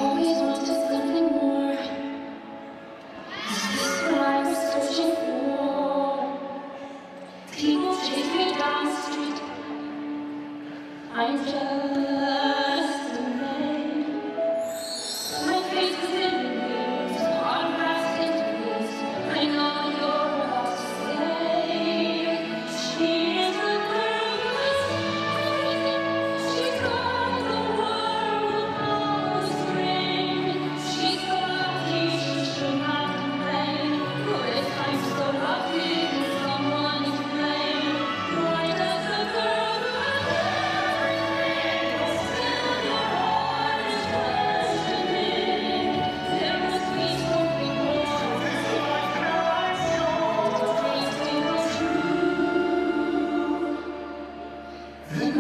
always wanted something more. Is this what I was searching for? People chase me down the street. I'm just a name. My face is in the news, autographs interviews. I know you're about to say she is a girl who is everything. She's got the world on the string. She's so lucky she should not complain. But if I'm so lucky, then someone to blame. Why does a girl who has everything still your heart is questioning? There must be something more. Dreams can come true. Then